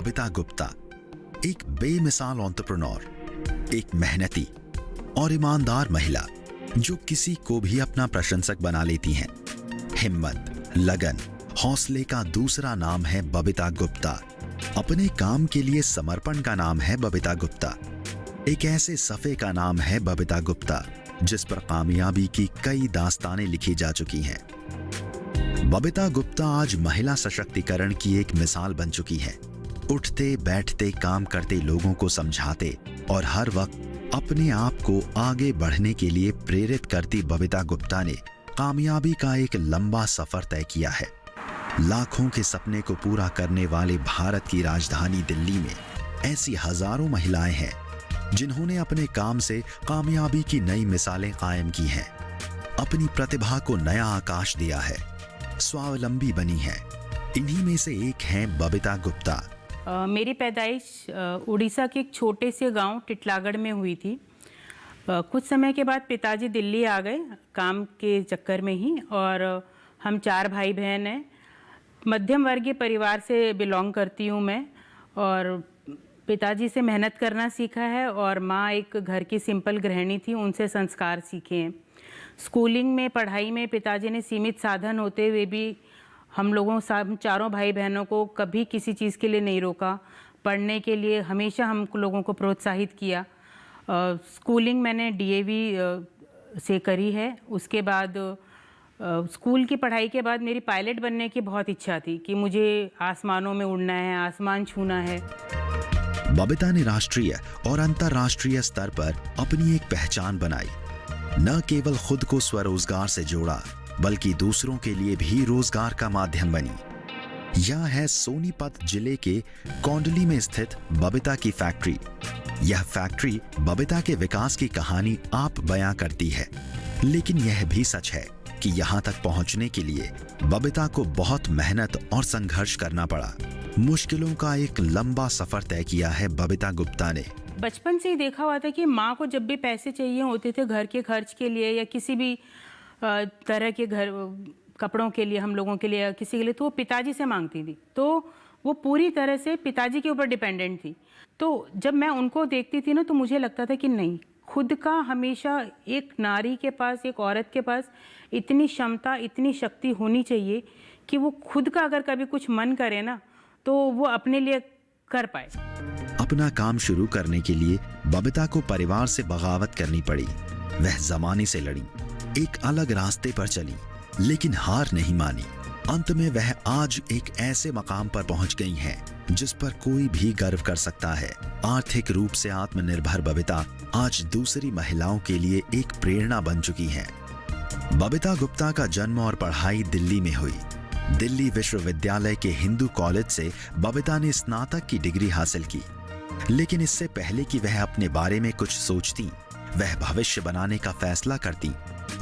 बबीता गुप्ता एक बेमिसाल एंटरप्रेन्योर, एक मेहनती और ईमानदार महिला जो किसी को भी अपना प्रशंसक बना लेती हैं। हिम्मत, लगन, हौसले का दूसरा नाम है बबीता गुप्ता। अपने काम के लिए समर्पण का नाम है बबीता गुप्ता। एक ऐसे सफ़े का नाम है बबीता गुप्ता जिस पर कामयाबी की कई दास्तानें लिखी जा चुकी हैं। बबीता गुप्ता आज महिला सशक्तिकरण की एक मिसाल बन चुकी है। उठते बैठते काम करते लोगों को समझाते और हर वक्त अपने आप को आगे बढ़ने के लिए प्रेरित करती बबीता गुप्ता ने कामयाबी का एक लंबा सफर तय किया है। लाखों के सपने को पूरा करने वाले भारत की राजधानी दिल्ली में ऐसी हजारों महिलाएं हैं जिन्होंने अपने काम से कामयाबी की नई मिसालें कायम की हैं, अपनी प्रतिभा को नया आकाश दिया है, स्वावलंबी बनी है। इन्हीं में से एक हैं बबीता गुप्ता। मेरी पैदाइश उड़ीसा के एक छोटे से गांव टिटलागढ़ में हुई थी। कुछ समय के बाद पिताजी दिल्ली आ गए काम के चक्कर में ही, और हम 4 भाई बहन हैं। मध्यम वर्गीय परिवार से बिलोंग करती हूँ मैं, और पिताजी से मेहनत करना सीखा है, और माँ एक घर की सिंपल गृहिणी थी, उनसे संस्कार सीखे हैं। स्कूलिंग में, पढ़ाई में पिताजी ने सीमित साधन होते हुए भी हम लोगों सब 4 भाई बहनों को कभी किसी चीज़ के लिए नहीं रोका। पढ़ने के लिए हमेशा हम लोगों को प्रोत्साहित किया। स्कूलिंग मैंने डीएवी से करी है। उसके बाद स्कूल की पढ़ाई के बाद मेरी पायलट बनने की बहुत इच्छा थी कि मुझे आसमानों में उड़ना है, आसमान छूना है। बबीता ने राष्ट्रीय और अंतर्राष्ट्रीय स्तर पर अपनी एक पहचान बनाई। न केवल खुद को स्वरोजगार से जोड़ा बल्कि दूसरों के लिए भी रोजगार का माध्यम बनी। यह है सोनीपत जिले के कोंडली में स्थित बबीता की फैक्ट्री। यह फैक्ट्री बबीता के विकास की कहानी आप बयां करती है, लेकिन यह भी सच है कि यहां तक पहुंचने के लिए बबीता को बहुत मेहनत और संघर्ष करना पड़ा। मुश्किलों का एक लंबा सफर तय किया है बबीता गुप्ता ने। बचपन से ही देखा हुआ था कि माँ को जब भी पैसे चाहिए होते थे घर के खर्च के लिए या किसी भी तरह के घर कपड़ों के लिए, हम लोगों के लिए या किसी के लिए, तो वो पिताजी से मांगती थी। तो वो पूरी तरह से पिताजी के ऊपर डिपेंडेंट थी। तो जब मैं उनको देखती थी ना, तो मुझे लगता था कि नहीं, खुद का हमेशा एक नारी के पास, एक औरत के पास इतनी क्षमता, इतनी शक्ति होनी चाहिए कि वो खुद का अगर कभी कुछ मन करे ना, तो वो अपने लिए कर पाए। अपना काम शुरू करने के लिए बबीता को परिवार से बगावत करनी पड़ी। वह जमाने से लड़ी, एक अलग रास्ते पर चली, लेकिन हार नहीं मानी। अंत में वह आज एक ऐसे मकाम पर पहुंच गई हैं जिस पर कोई भी गर्व कर सकता है। आर्थिक रूप से आत्मनिर्भर बबीता आज दूसरी महिलाओं के लिए एक प्रेरणा बन चुकी हैं। बबीता गुप्ता का जन्म और पढ़ाई दिल्ली में हुई। दिल्ली विश्वविद्यालय के हिंदू कॉलेज से बबीता ने स्नातक की डिग्री हासिल की, लेकिन इससे पहले कि वह अपने बारे में कुछ सोचती, वह भविष्य बनाने का फैसला करती,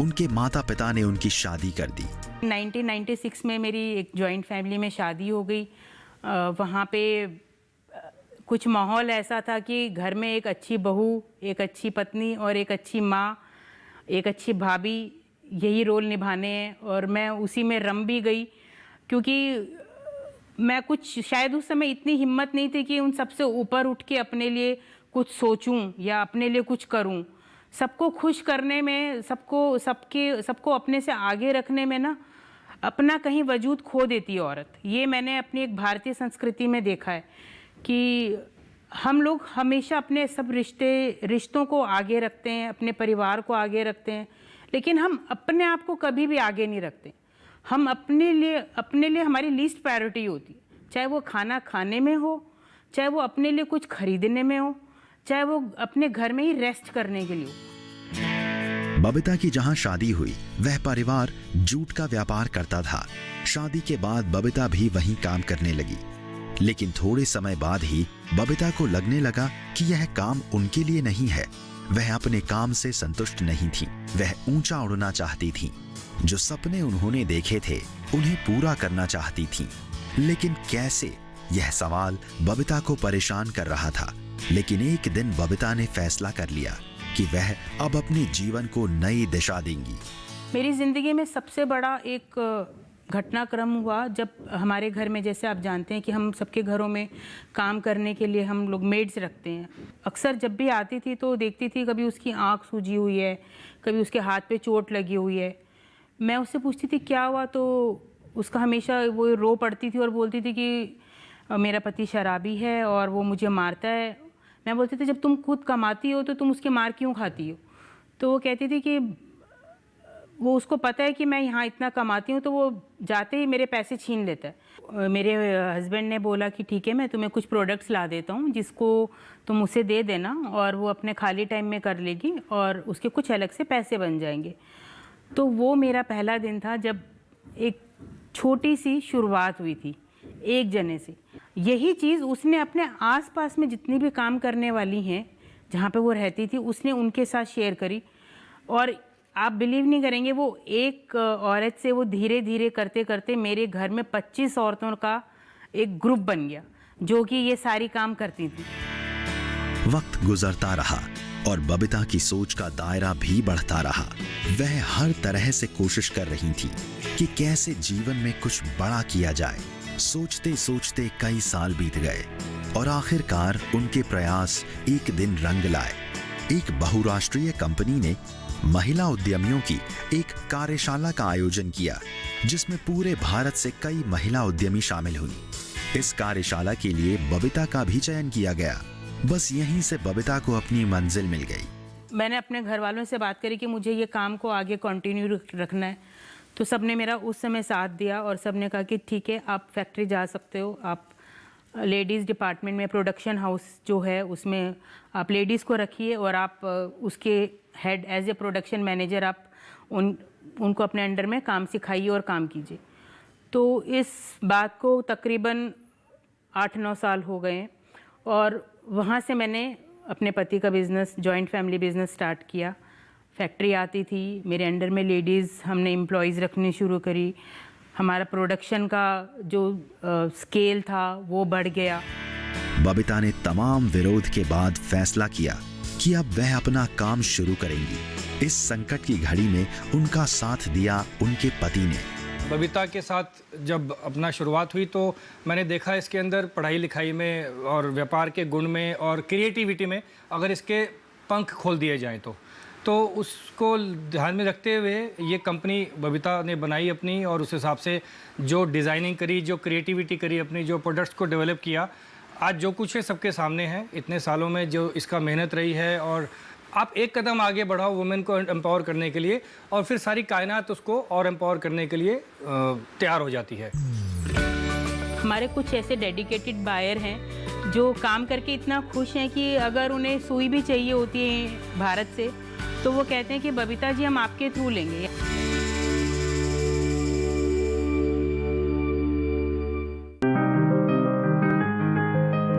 उनके माता पिता ने उनकी शादी कर दी। 1996 में मेरी एक जॉइंट फैमिली में शादी हो गई। वहाँ पे कुछ माहौल ऐसा था कि घर में एक अच्छी बहू, एक अच्छी पत्नी और एक अच्छी माँ, एक अच्छी भाभी, यही रोल निभाने हैं, और मैं उसी में रम भी गई। क्योंकि मैं कुछ, शायद उस समय इतनी हिम्मत नहीं थी कि उन सबसे ऊपर उठ के अपने लिए कुछ सोचूं या अपने लिए कुछ करूं। सबको खुश करने में, सबको अपने से आगे रखने में ना, अपना कहीं वजूद खो देती है औरत। ये मैंने अपनी एक भारतीय संस्कृति में देखा है कि हम लोग हमेशा अपने सब रिश्तों को आगे रखते हैं, अपने परिवार को आगे रखते हैं, लेकिन हम अपने आप को कभी भी आगे नहीं रखते। हम अपने लिए हमारी लीस्ट प्रायोरिटी होती है, चाहे वो खाना खाने में हो, चाहे वो अपने लिए कुछ खरीदने में हो, चाहे वो अपने घर में ही रेस्ट करने के लिए हो। बबीता की जहां शादी हुई, वह परिवार जूट का व्यापार करता था। शादी के बाद बबीता भी वहीं काम करने लगी, लेकिन थोड़े समय बाद ही बबीता को लगने लगा कि यह काम उनके लिए नहीं है। वह अपने काम से संतुष्ट नहीं थी। वह ऊंचा उड़ना चाहती थी। जो सपने उन्होंने देखे थे, उन्हें पूरा करना चाहती थी, लेकिन कैसे? यह सवाल बबीता को परेशान कर रहा था। लेकिन एक दिन बबीता ने फैसला कर लिया कि वह अब अपने जीवन को नई दिशा देंगी। मेरी जिंदगी में सबसे बड़ा एक घटनाक्रम हुआ जब हमारे घर में, जैसे आप जानते हैं कि हम सबके घरों में काम करने के लिए हम लोग मेड्स रखते हैं। अक्सर जब भी आती थी तो देखती थी कभी उसकी आँख सूजी हुई है, कभी उसके हाथ पे चोट लगी हुई है। मैं उससे पूछती थी क्या हुआ, तो उसका हमेशा वो रो पड़ती थी और बोलती थी कि मेरा पति शराबी है और वो मुझे मारता है। मैं बोलती थी जब तुम खुद कमाती हो तो तुम उसके मार क्यों खाती हो? तो वो कहती थी कि वो उसको पता है कि मैं यहाँ इतना कमाती हूँ तो वो जाते ही मेरे पैसे छीन लेता है। मेरे हस्बैंड ने बोला कि ठीक है, मैं तुम्हें कुछ प्रोडक्ट्स ला देता हूँ जिसको तुम उसे दे देना और वो अपने खाली टाइम में कर लेगी और उसके कुछ अलग से पैसे बन जाएंगे। तो वो मेरा पहला दिन था जब एक छोटी सी शुरुआत हुई थी एक जने से। यही चीज़ उसने अपने आसपास में जितनी भी काम करने वाली हैं जहाँ पे वो रहती थी, उसने उनके साथ शेयर करी। और आप बिलीव नहीं करेंगे, वो एक औरत से वो धीरे धीरे करते करते मेरे घर में 25 औरतों का एक ग्रुप बन गया जो कि ये सारी काम करती थी। वक्त गुजरता रहा और बबीता की सोच का दायरा भी बढ़ता रहा। वह हर तरह से कोशिश कर रही थी कि कैसे जीवन में कुछ बड़ा किया जाए। सोचते सोचते कई साल बीत गए और आखिरकार उनके प्रयास एक दिन रंग लाए। एक बहुराष्ट्रीय कंपनी ने महिला उद्यमियों की एक कार्यशाला का आयोजन किया जिसमें पूरे भारत से कई महिला उद्यमी शामिल हुई। इस कार्यशाला के लिए बबीता का भी चयन किया गया। बस यहीं से बबीता को अपनी मंजिल मिल गई। मैंने अपने घर वालों से बात करी कि मुझे ये काम को आगे कंटिन्यू रखना है, तो सबने मेरा उस समय साथ दिया और सबने कहा कि ठीक है, आप फैक्ट्री जा सकते हो, आप लेडीज़ डिपार्टमेंट में प्रोडक्शन हाउस जो है उसमें आप लेडीज़ को रखिए और आप उसके head as a production manager आप उनको अपने अंडर में काम सिखाइए और काम कीजिए। तो इस बात को तकरीबन 8-9 साल हो गए और वहाँ से मैंने अपने पति का business, joint family business start किया। फैक्ट्री आती थी, मेरे अंडर में लेडीज़, हमने एम्प्लॉयज़ रखनी शुरू करी। हमारा प्रोडक्शन का जो स्केल था वो बढ़ गया। बबीता ने तमाम विरोध के बाद फैसला किया कि अब वह अपना काम शुरू करेंगी। इस संकट की घड़ी में उनका साथ दिया उनके पति ने। बबीता के साथ जब अपना शुरुआत हुई तो मैंने देखा इसके अंदर पढ़ाई लिखाई में और व्यापार के गुण में और क्रिएटिविटी में अगर इसके पंख खोल दिए जाएं तो उसको ध्यान में रखते हुए ये कंपनी बबीता ने बनाई अपनी, और उस हिसाब से जो डिज़ाइनिंग करी, जो क्रिएटिविटी करी अपनी, जो प्रोडक्ट्स को डेवलप किया, आज जो कुछ है सबके सामने है। इतने सालों में जो इसका मेहनत रही है, और आप एक कदम आगे बढ़ाओ वुमेन को एम्पावर करने के लिए और फिर सारी कायनात उसको और एम्पावर करने के लिए तैयार हो जाती है। हमारे कुछ ऐसे डेडिकेटेड बायर हैं जो काम करके इतना खुश हैं कि अगर उन्हें सुई भी चाहिए होती है भारत से तो वो कहते हैं कि बबीता जी हम आपके थ्रू लेंगे।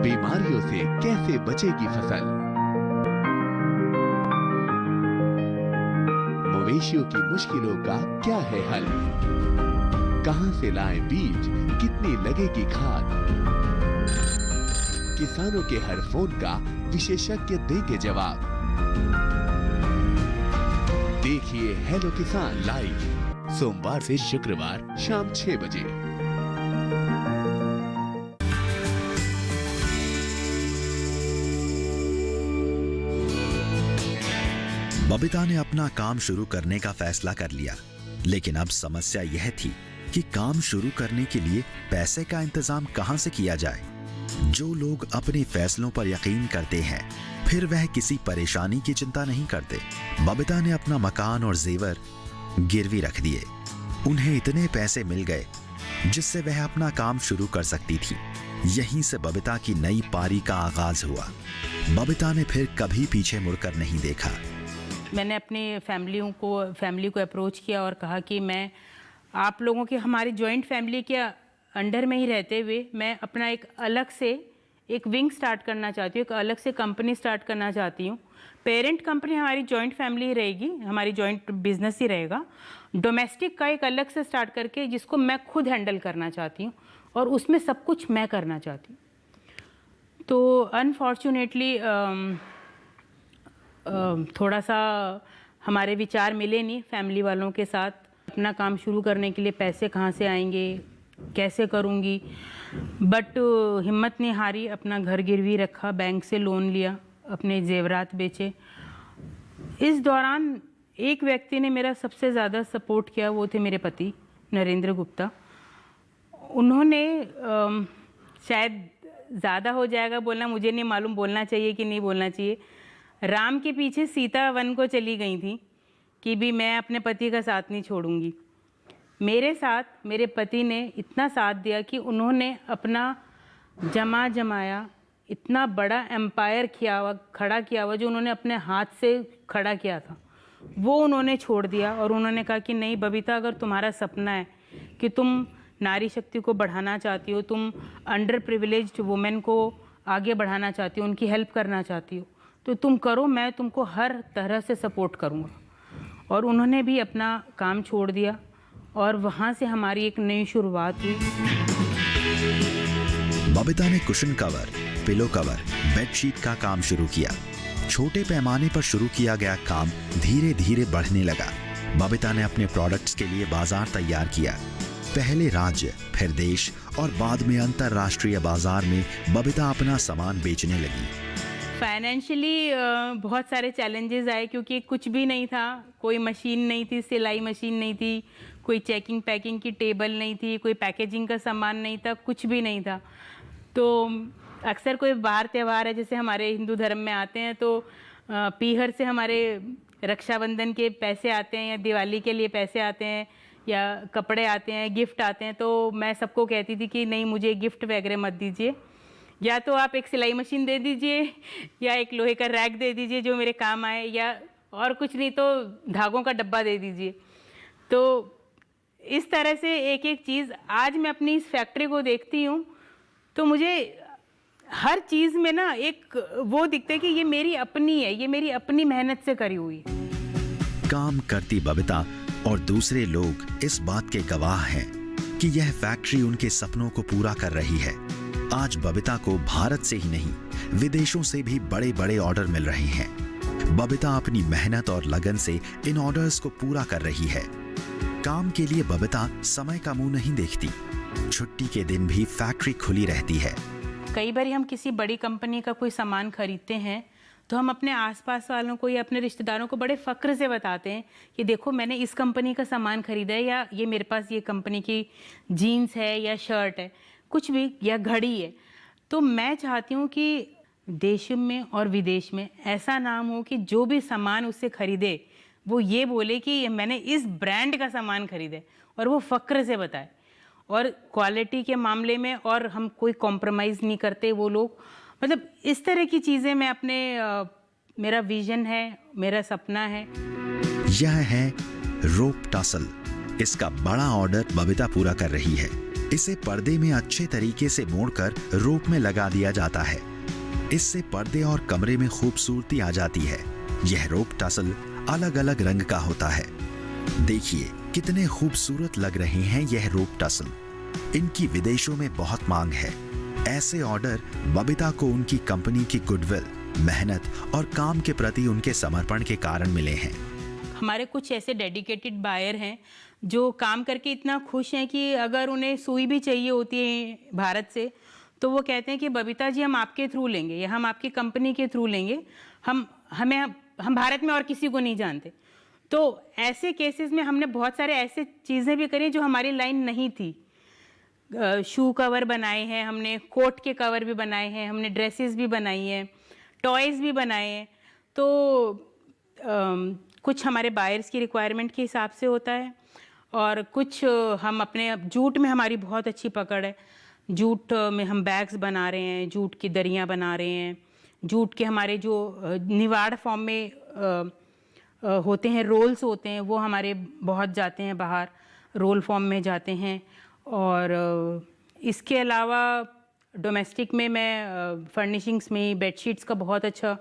बीमारियों से कैसे बचेगी फसल? मवेशियों की मुश्किलों का क्या है हल? कहां से लाएं बीज, कितनी लगेगी खाद? किसानों के हर फोन का विशेषज्ञ देंगे जवाब। देखिए हेलो किसान लाइव सोमवार से शुक्रवार शाम 6 बजे। बबीता ने अपना काम शुरू करने का फैसला कर लिया, लेकिन अब समस्या यह थी कि काम शुरू करने के लिए पैसे का इंतजाम कहां से किया जाए। जो लोग अपने फैसलों पर यकीन करते हैं फिर वह किसी परेशानी की चिंता नहीं करते। बबीता ने अपना मकान और जेवर गिरवी रख दिए। उन्हें इतने पैसे मिल गए जिससे वह अपना काम शुरू कर सकती थी। यहीं से बबीता की नई पारी का आगाज हुआ। बबीता ने फिर कभी पीछे मुड़कर नहीं देखा। मैंने अपनी फैमिली को अप्रोच किया और कहा कि मैं आप लोगों के, हमारी जॉइंट फैमिली के अंडर में ही रहते हुए मैं अपना एक अलग से एक विंग स्टार्ट करना चाहती हूँ, एक अलग से कंपनी स्टार्ट करना चाहती हूँ। पेरेंट कंपनी हमारी जॉइंट फैमिली ही रहेगी, हमारी जॉइंट बिजनेस ही रहेगा। डोमेस्टिक का एक अलग से स्टार्ट करके जिसको मैं खुद हैंडल करना चाहती हूँ और उसमें सब कुछ मैं करना चाहती हूँ। तो अनफॉर्चुनेटली थोड़ा सा हमारे विचार मिले नहीं फैमिली वालों के साथ। अपना काम शुरू करने के लिए पैसे कहाँ से आएंगे, कैसे करूँगी। बट हिम्मत नहीं हारी, अपना घर गिरवी रखा, बैंक से लोन लिया, अपने जेवरात बेचे। इस दौरान एक व्यक्ति ने मेरा सबसे ज़्यादा सपोर्ट किया, वो थे मेरे पति नरेंद्र गुप्ता। उन्होंने शायद ज़्यादा हो जाएगा बोलना, मुझे नहीं मालूम बोलना चाहिए कि नहीं बोलना चाहिए, राम के पीछे सीता वन को चली गई थी कि भी मैं अपने पति का साथ नहीं छोड़ूंगी। मेरे साथ मेरे पति ने इतना साथ दिया कि उन्होंने अपना जमाया इतना बड़ा एम्पायर खड़ा किया हुआ जो उन्होंने अपने हाथ से खड़ा किया था, वो उन्होंने छोड़ दिया। और उन्होंने कहा कि नहीं बबीता, अगर तुम्हारा सपना है कि तुम नारी शक्ति को बढ़ाना चाहती हो, तुम अंडर प्रिविलेज्ड वुमेन को आगे बढ़ाना चाहती हो, उनकी हेल्प करना चाहती हो, तो तुम करो, मैं तुमको हर तरह से सपोर्ट करूँगा। और उन्होंने भी अपना काम छोड़ दिया और वहाँ से हमारी एक नई शुरुआत हुई। बबीता ने cushion cover, pillow cover, bedsheet का काम शुरू किया। छोटे पैमाने पर शुरू किया गया काम धीरे धीरे बढ़ने लगा। बबीता ने अपने प्रोडक्ट्स के लिए बाजार तैयार किया। पहले राज्य, फिर देश और बाद में अंतरराष्ट्रीय बाजार में बबीता अपना सामान बेचने लगी। फाइनेंशियली बहुत सारे चैलेंजेस आए क्योंकि कुछ भी नहीं था, कोई मशीन नहीं थी, सिलाई मशीन नहीं थी, कोई चेकिंग पैकिंग की टेबल नहीं थी, कोई पैकेजिंग का सामान नहीं था, कुछ भी नहीं था। तो अक्सर कोई बाहर त्यौहार है, जैसे हमारे हिंदू धर्म में आते हैं तो पीहर से हमारे रक्षाबंधन के पैसे आते हैं या दिवाली के लिए पैसे आते हैं या कपड़े आते हैं, गिफ्ट आते हैं, तो मैं सबको कहती थी कि नहीं मुझे गिफ्ट वगैरह मत दीजिए, या तो आप एक सिलाई मशीन दे दीजिए या एक लोहे का रैक दे दीजिए जो मेरे काम आए, या और कुछ नहीं तो धागों का डब्बा दे दीजिए। तो इस तरह से एक एक चीज़ आज मैं अपनी इस फैक्ट्री को देखती हूँ तो मुझे हर चीज़ में ना एक वो दिखता है कि ये मेरी अपनी है, ये मेरी अपनी मेहनत से करी हुई है। काम करती बबीता और दूसरे लोग इस बात के गवाह हैं कि यह फैक्ट्री उनके सपनों को पूरा कर रही है। आज बबीता को भारत से ही नहीं विदेशों से भी बड़े बड़े ऑर्डर मिल रहे हैं। बबीता अपनी मेहनत और लगन से इन ऑर्डर्स को पूरा कर रही है। काम के लिए बबीता समय का मुंह नहीं देखती। छुट्टी के दिन भी फैक्ट्री खुली रहती है। कई बार हम किसी बड़ी कंपनी का कोई सामान खरीदते हैं तो हम अपने आसपास वालों को या अपने रिश्तेदारों को बड़े फ़क्र से बताते हैं कि देखो मैंने इस कंपनी का सामान खरीदा है, या ये मेरे पास ये कंपनी की जीन्स है या शर्ट है, कुछ भी, या घड़ी है। तो मैं चाहती हूँ कि देश में और विदेश में ऐसा नाम हो कि जो भी सामान उससे खरीदे वो ये बोले कि मैंने इस ब्रांड का सामान खरीदा है, और वो फ़क्र से बताए। और क्वालिटी के मामले में और हम कोई कॉम्प्रोमाइज़ नहीं करते वो लोग। मतलब इस तरह की चीज़ें मैं अपने मेरा विजन है, मेरा सपना है। यह है रोप टसल। इसका बड़ा ऑर्डर बबीता पूरा कर रही है। इसे पर्दे में अच्छे तरीके से मोड़कर रोप में लगा दिया जाता है। इससे पर्दे और कमरे में खूबसूरती आ जाती है। यह रोप टसल अलग अलग रंग का होता है। देखिए कितने खूबसूरत लग रहे हैं यह रोप टसल। इनकी विदेशों में बहुत मांग है। ऐसे ऑर्डर बबीता को उनकी कंपनी की गुडविल, मेहनत और काम के प्रति उनके समर्पण के कारण मिले हैं। हमारे कुछ ऐसे डेडिकेटेड बायर हैं जो काम करके इतना खुश हैं कि अगर उन्हें सुई भी चाहिए होती है भारत से तो वो कहते हैं कि बबीता जी हम आपके थ्रू लेंगे या हम आपकी कंपनी के थ्रू लेंगे, हम भारत में और किसी को नहीं जानते। तो ऐसे केसेस में हमने बहुत सारे ऐसे चीज़ें भी करी जो हमारी लाइन नहीं थी। शू कवर बनाए हैं हमने, कोट के कवर भी बनाए हैं हमने, ड्रेसेस भी बनाई हैं, टॉयज़ भी बनाए हैं। तो कुछ हमारे बायर्स की रिक्वायरमेंट के हिसाब से होता है और कुछ हम अपने जूट में हमारी बहुत अच्छी पकड़ है। जूट में हम बैग्स बना रहे हैं, जूट की दरियाँ बना रहे हैं, जूट के हमारे जो निवाड़ फॉर्म में होते हैं, रोल्स होते हैं, वो हमारे बहुत जाते हैं बाहर, रोल फॉर्म में जाते हैं। और इसके अलावा डोमेस्टिक में मैं फर्निशिंग्स में बेडशीट्स का बहुत अच्छा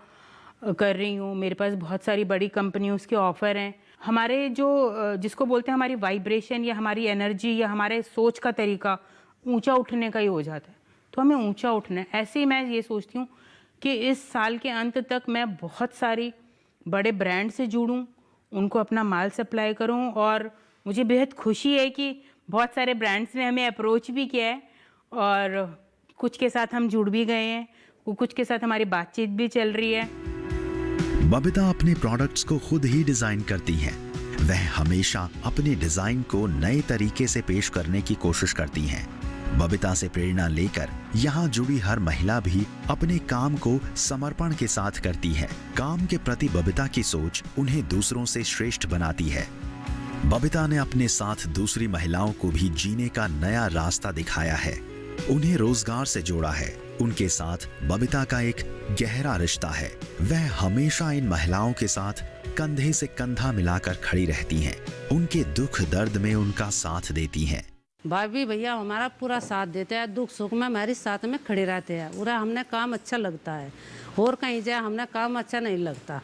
कर रही हूँ। मेरे पास बहुत सारी बड़ी कंपनियों के ऑफ़र हैं। हमारे जो जिसको बोलते हैं हमारी वाइब्रेशन या हमारी एनर्जी या हमारे सोच का तरीका ऊंचा उठने का ही हो जाता है, तो हमें ऊंचा उठना है। ऐसे ही मैं ये सोचती हूँ कि इस साल के अंत तक मैं बहुत सारी बड़े ब्रांड से जुड़ूँ, उनको अपना माल सप्लाई करूँ और मुझे बेहद खुशी है कि बहुत सारे ब्रांड्स ने हमें अप्रोच भी किया है और कुछ के साथ हम जुड़ भी गए हैं, कुछ के साथ हमारी बातचीत भी चल रही है। बबीता अपने प्रोडक्ट्स को खुद ही डिजाइन करती हैं। वह हमेशा अपने डिजाइन को नए तरीके से पेश करने की कोशिश करती हैं। बबीता से प्रेरणा लेकर यहाँ जुड़ी हर महिला भी अपने काम को समर्पण के साथ करती है। काम के प्रति बबीता की सोच उन्हें दूसरों से श्रेष्ठ बनाती है। बबीता ने अपने साथ दूसरी महिलाओं को भी जीने का नया रास्ता दिखाया है, उन्हें रोजगार से जोड़ा है। उनके साथ बबीता का एक गहरा रिश्ता है। वह हमेशा इन महिलाओं के साथ कंधे से कंधा मिलाकर खड़ी रहती हैं, उनके दुख दर्द में उनका साथ देती हैं। भाभी भैया हमारा पूरा साथ देते हैं, दुख सुख में हमारे साथ में खड़े रहते हैं। पूरा हमने काम अच्छा लगता है, और कहीं जाए हमने काम अच्छा नहीं लगता,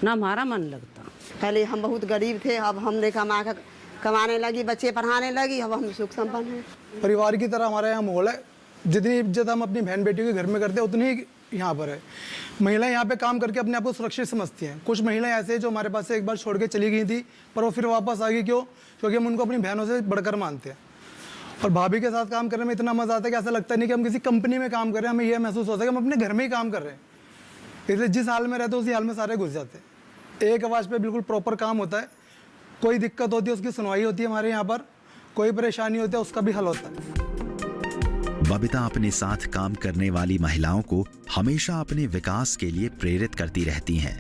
ना हमारा मन लगता। पहले हम बहुत गरीब थे, अब हमने कमाने लगी, बच्चे पढ़ाने लगी, अब हम सुख संपन्न हैं। परिवार की तरह हमारे यहाँ माहौल है। जितनी इज्जत हम अपनी बहन बेटियों के घर में करते हैं उतनी ही यहाँ पर है। महिलाएं यहाँ पे काम करके अपने आप को सुरक्षित समझती हैं। कुछ महिलाएं ऐसे हैं जो हमारे पास से एक बार छोड़ के चली गई थी, पर वो फिर वापस आ गई। क्यों? क्योंकि हम उनको अपनी बहनों से बढ़कर मानते हैं। और भाभी के साथ काम करने में इतना मजा आता है कि ऐसा लगता नहीं कि हम किसी कंपनी में काम कर रहे हैं। हमें यह महसूस होता है कि हम अपने घर में ही काम कर रहे हैं। इसलिए जिस हाल में रहते हैं उसी हाल में सारे घुस जाते हैं। एक आवाज़ पे बिल्कुल प्रॉपर काम होता है। कोई दिक्कत होती है उसकी सुनवाई होती है हमारे यहाँ पर, कोई परेशानी होती है उसका भी हल होता है। बबीता अपने साथ काम करने वाली महिलाओं को हमेशा अपने विकास के लिए प्रेरित करती रहती हैं।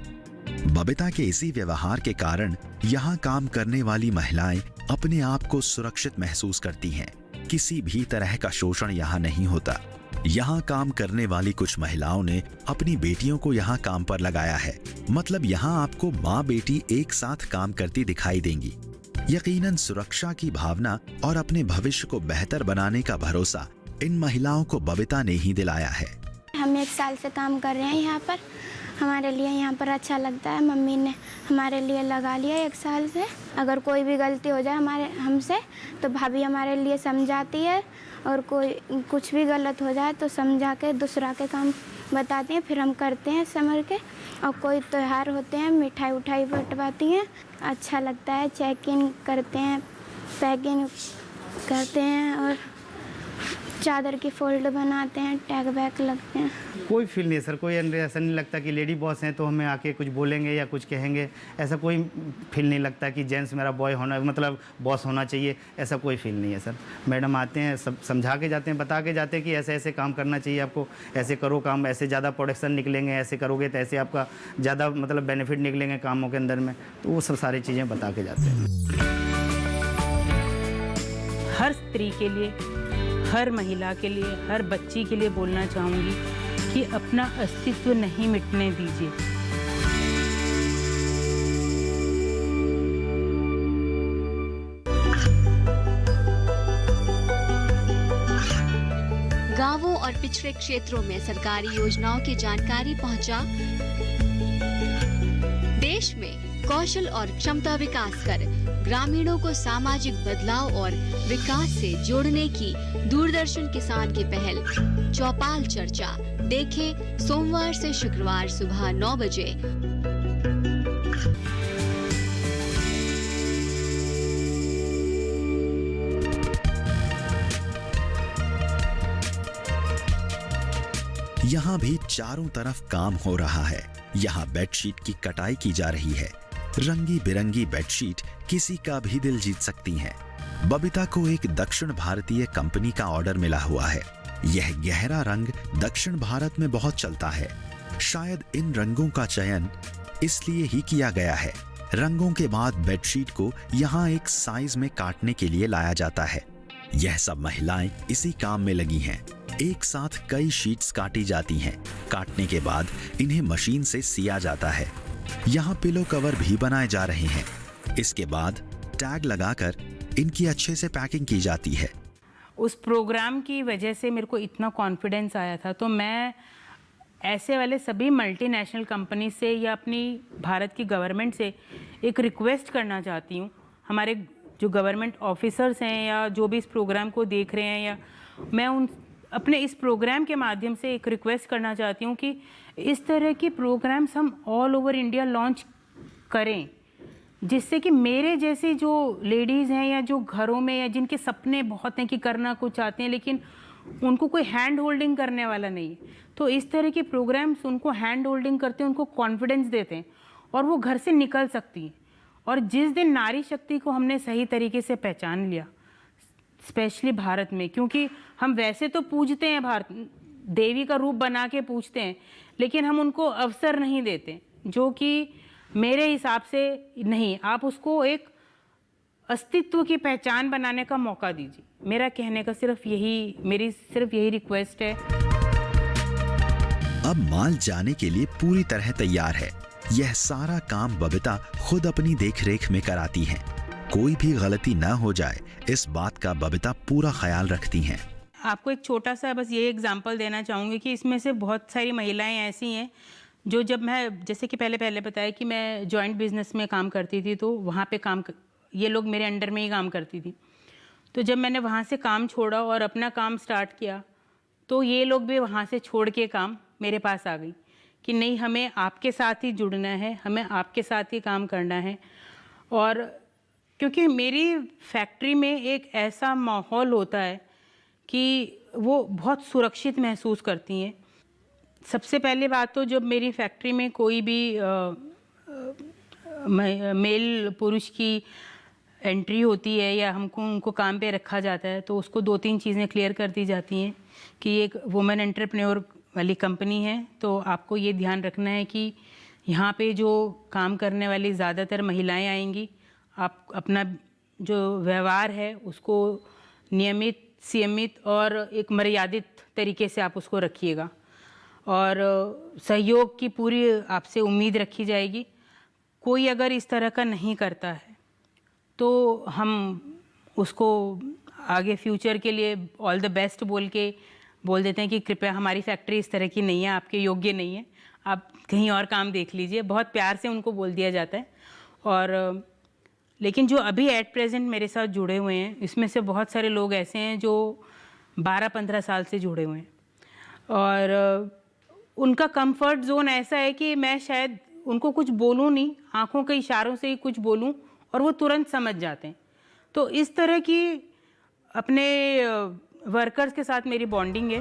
बबीता के इसी व्यवहार के कारण यहाँ काम करने वाली महिलाएं अपने आप को सुरक्षित महसूस करती हैं। किसी भी तरह का शोषण यहाँ नहीं होता। यहाँ काम करने वाली कुछ महिलाओं ने अपनी बेटियों को यहाँ काम पर लगाया है। मतलब यहाँ आपको माँ बेटी एक साथ काम करती दिखाई देंगी। यकीनन सुरक्षा की भावना और अपने भविष्य को बेहतर बनाने का भरोसा इन महिलाओं को बबीता ने ही दिलाया है। हम 1 साल से काम कर रहे हैं यहाँ पर। हमारे लिए यहाँ पर अच्छा लगता है। मम्मी ने हमारे लिए लगा लिया 1 साल से। अगर कोई भी गलती हो जाए हमसे तो भाभी हमारे लिए समझाती है, और कोई कुछ भी गलत हो जाए तो समझा के दूसरा के काम बताती हैं, फिर हम करते हैं समझ के। और कोई त्योहार होते हैं मिठाई उठाई बंटवाती हैं। अच्छा लगता है। चेक इन करते हैं, पैकिंग करते हैं, और चादर की फोल्ड बनाते हैं, टैग बैग लगते हैं। कोई फील नहीं है सर। कोई ऐसा नहीं लगता कि लेडी बॉस हैं तो हमें आके कुछ बोलेंगे या कुछ कहेंगे। ऐसा कोई फील नहीं लगता कि जेंट्स मेरा बॉय होना मतलब बॉस होना चाहिए। ऐसा कोई फील नहीं है सर। मैडम आते हैं, सब समझा के जाते हैं, बता के जाते हैं कि ऐसे ऐसे काम करना चाहिए आपको, ऐसे करो काम, ऐसे ज़्यादा प्रोडक्शन निकलेंगे, ऐसे करोगे तो ऐसे आपका ज़्यादा मतलब बेनिफिट निकलेंगे कामों के अंदर में। तो वो सब सारी चीज़ें बता के जाते हैं। हर स्त्री के लिए, हर महिला के लिए, हर बच्ची के लिए बोलना चाहूँगी कि अपना अस्तित्व नहीं मिटने दीजिए। गांवों और पिछड़े क्षेत्रों में सरकारी योजनाओं की जानकारी पहुंचा। देश में कौशल और क्षमता विकास कर ग्रामीणों को सामाजिक बदलाव और विकास से जोड़ने की दूरदर्शन किसान की पहल चौपाल चर्चा देखें सोमवार से शुक्रवार सुबह 9 बजे। यहाँ भी चारों तरफ काम हो रहा है। यहाँ बेडशीट की कटाई की जा रही है। रंगी बिरंगी बेडशीट किसी का भी दिल जीत सकती हैं। बबीता को एक दक्षिण भारतीय कंपनी का ऑर्डर मिला हुआ है। यह गहरा रंग दक्षिण भारत में बहुत चलता है। शायद इन रंगों का चयन इसलिए ही किया गया है। रंगों के बाद बेडशीट को यहाँ एक साइज में काटने के लिए लाया जाता है। यह सब महिलाएं इसी काम में लगी हैं। एक साथ कई शीट्स काटी जाती हैं। काटने के बाद इन्हें मशीन से सिया जाता है। यहाँ पिलो कवर भी बनाए जा रहे हैं। इसके बाद टैग लगाकर इनकी अच्छे से पैकिंग की जाती है। उस प्रोग्राम की वजह से मेरे को इतना कॉन्फिडेंस आया था, तो मैं ऐसे वाले सभी मल्टीनेशनल कंपनी से या अपनी भारत की गवर्नमेंट से एक रिक्वेस्ट करना चाहती हूँ। हमारे जो गवर्नमेंट ऑफिसर्स हैं या जो भी इस प्रोग्राम को देख रहे हैं, या मैं उन अपने इस प्रोग्राम के माध्यम से एक रिक्वेस्ट करना चाहती हूँ कि इस तरह के प्रोग्राम्स हम ऑल ओवर इंडिया लॉन्च करें, जिससे कि मेरे जैसी जो लेडीज़ हैं या जो घरों में या जिनके सपने बहुत हैं कि करना कुछ चाहते हैं लेकिन उनको कोई हैंड होल्डिंग करने वाला नहीं है, तो इस तरह के प्रोग्राम्स उनको हैंड होल्डिंग करते हैं, उनको कॉन्फिडेंस देते हैं और वो घर से निकल सकती हैं। और जिस दिन नारी शक्ति को हमने सही तरीके से पहचान लिया, स्पेशली भारत में, क्योंकि हम वैसे तो पूजते हैं, भारत देवी का रूप बना के पूजते हैं, लेकिन हम उनको अवसर नहीं देते, जो कि मेरे हिसाब से नहीं। आप उसको एक अस्तित्व की पहचान बनाने का मौका दीजिए। मेरा कहने का मेरी सिर्फ यही रिक्वेस्ट है। अब माल जाने के लिए पूरी तरह तैयार है। यह सारा काम बबीता खुद अपनी देखरेख में कराती हैं। कोई भी गलती न हो जाए, इस बात का बबीता पूरा ख्याल रखती हैं। आपको एक छोटा सा बस ये एग्जांपल देना चाहूँगी कि इसमें से बहुत सारी महिलाएं ऐसी हैं जो, जब मैं जैसे कि पहले बताया कि मैं जॉइंट बिजनेस में काम करती थी, तो वहाँ पे ये लोग मेरे अंडर में ही काम करती थी। तो जब मैंने वहाँ से काम छोड़ा और अपना काम स्टार्ट किया, तो ये लोग भी वहाँ से छोड़ के काम मेरे पास आ गई कि नहीं, हमें आपके साथ ही जुड़ना है, हमें आपके साथ ही काम करना है। और क्योंकि मेरी फैक्ट्री में एक ऐसा माहौल होता है कि वो बहुत सुरक्षित महसूस करती हैं। सबसे पहले बात तो जब मेरी फैक्ट्री में कोई भी मेल पुरुष की एंट्री होती है या उनको काम पे रखा जाता है, तो उसको 2-3 चीज़ें क्लियर कर दी जाती हैं कि ये एक वुमेन एंटरप्रेन्योर वाली कंपनी है, तो आपको ये ध्यान रखना है कि यहाँ पे जो काम करने वाली ज़्यादातर महिलाएं आएंगी। आप अपना जो व्यवहार है उसको नियमित, संयमित और एक मर्यादित तरीके से आप उसको रखिएगा, और सहयोग की पूरी आपसे उम्मीद रखी जाएगी। कोई अगर इस तरह का नहीं करता है तो हम उसको आगे फ्यूचर के लिए ऑल द बेस्ट बोल देते हैं कि कृपया हमारी फैक्ट्री इस तरह की नहीं है, आपके योग्य नहीं है, आप कहीं और काम देख लीजिए। बहुत प्यार से उनको बोल दिया जाता है। और लेकिन जो अभी एट प्रेजेंट मेरे साथ जुड़े हुए हैं, इसमें से बहुत सारे लोग ऐसे हैं जो 12-15 साल से जुड़े हुए हैं, और उनका कंफर्ट जोन ऐसा है कि मैं शायद उनको कुछ बोलूँ नहीं, आंखों के इशारों से ही कुछ बोलूँ और वो तुरंत समझ जाते हैं। तो इस तरह की अपने वर्कर्स के साथ मेरी बॉन्डिंग है।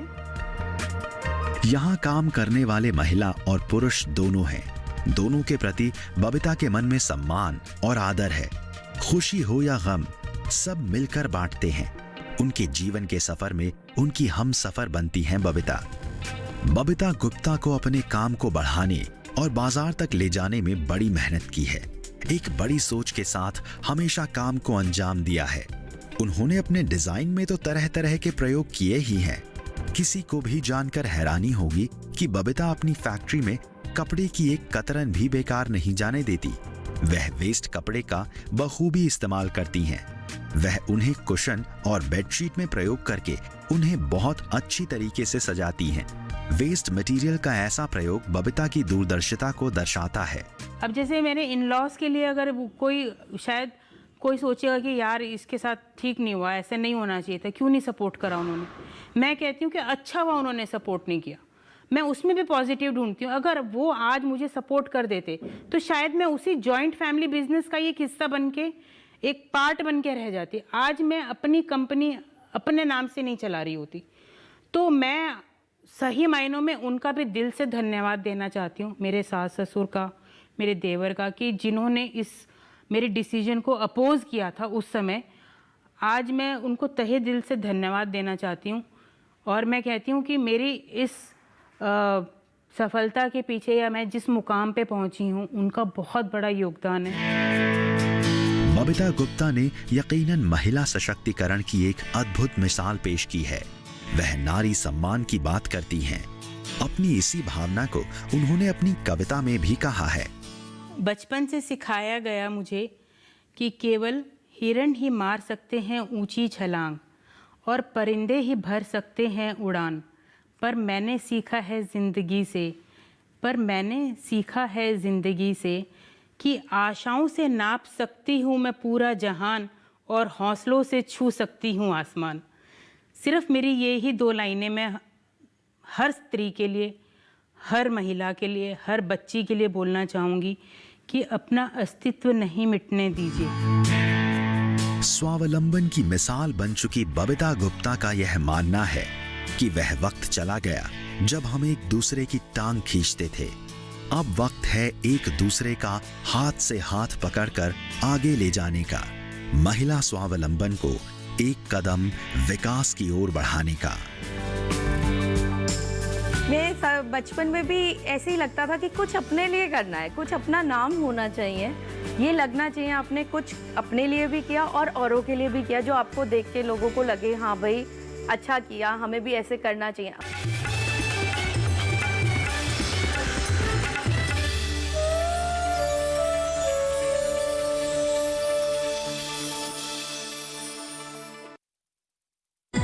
यहाँ काम करने वाले महिला और पुरुष दोनों हैं। दोनों के प्रति बबीता के मन में सम्मान और आदर है। खुशी हो या गम, सब मिलकर बांटते हैं। उनके जीवन के सफर में उनकी हम सफर बनती हैं बबीता। बबीता गुप्ता को अपने काम को बढ़ाने और बाजार तक ले जाने में बड़ी मेहनत की है। एक बड़ी सोच के साथ हमेशा काम को अंजाम दिया है। उन्होंने अपने डिजाइन में तो तरह तरह के प्रयोग किए ही हैं। किसी को भी जानकर हैरानी होगी कि बबीता अपनी फैक्ट्री में कपड़े की एक कतरन भी बेकार नहीं जाने देती। वह वेस्ट कपड़े का बखूबी इस्तेमाल करती हैं। वह उन्हें कुशन और बेडशीट में प्रयोग करके उन्हें बहुत अच्छी तरीके से सजाती हैं। वेस्ट मटेरियल का ऐसा प्रयोग बबीता की दूरदर्शिता को दर्शाता है। अब जैसे मेरे इन लॉज के लिए अगर शायद कोई सोचेगा कि यार इसके साथ ठीक नहीं हुआ, ऐसे नहीं होना चाहिए था, क्यों नहीं सपोर्ट करा उन्होंने। मैं कहती हूँ कि अच्छा हुआ उन्होंने सपोर्ट नहीं किया। मैं उसमें भी पॉजिटिव ढूंढती हूँ। अगर वो आज मुझे सपोर्ट कर देते तो शायद मैं उसी जॉइंट फैमिली बिजनेस का एक हिस्सा बन के, एक पार्ट बन के रह जाती। आज मैं अपनी कंपनी अपने नाम से नहीं चला रही होती। तो मैं सही मायनों में उनका भी दिल से धन्यवाद देना चाहती हूँ, मेरे सास ससुर का, मेरे देवर का, कि जिन्होंने इस मेरे डिसीजन को अपोज किया था उस समय। आज मैं उनको तहे दिल से धन्यवाद देना चाहती हूँ। और मैं कहती हूँ कि मेरी इस सफलता के पीछे, या मैं जिस मुकाम पे पहुँची हूँ, उनका बहुत बड़ा योगदान है। बबीता गुप्ता ने यकीनन महिला सशक्तिकरण की एक अद्भुत मिसाल पेश की है। वह नारी सम्मान की बात करती हैं। अपनी इसी भावना को उन्होंने अपनी कविता में भी कहा है। बचपन से सिखाया गया मुझे कि केवल हिरण ही मार सकते हैं ऊंची छलांग और परिंदे ही भर सकते हैं उड़ान, पर मैंने सीखा है ज़िंदगी से कि आशाओं से नाप सकती हूँ मैं पूरा जहान और हौसलों से छू सकती हूँ आसमान। सिर्फ मेरी ये ही 2 लाइनें मैं हर स्त्री के लिए, हर महिला के लिए, हर बच्ची के लिए बोलना चाहूँगी कि अपना अस्तित्व नहीं मिटने दीजिए। स्वावलंबन की मिसाल बन चुकी बबीता गुप्ता का यह मानना है कि वह वक्त चला गया जब हम एक दूसरे की टांग खींचते थे। अब वक्त है एक दूसरे का हाथ से हाथ पकड़कर आगे ले जाने का, महिला स्वावलंबन को एक कदम विकास की ओर बढ़ाने का। मेरे बचपन में भी ऐसे ही लगता था कि कुछ अपने लिए करना है, कुछ अपना नाम होना चाहिए, ये लगना चाहिए आपने कुछ अपने लिए भी किया और औरों के लिए भी किया, जो आपको देख के लोगों को लगे हाँ भाई अच्छा किया, हमें भी ऐसे करना चाहिए।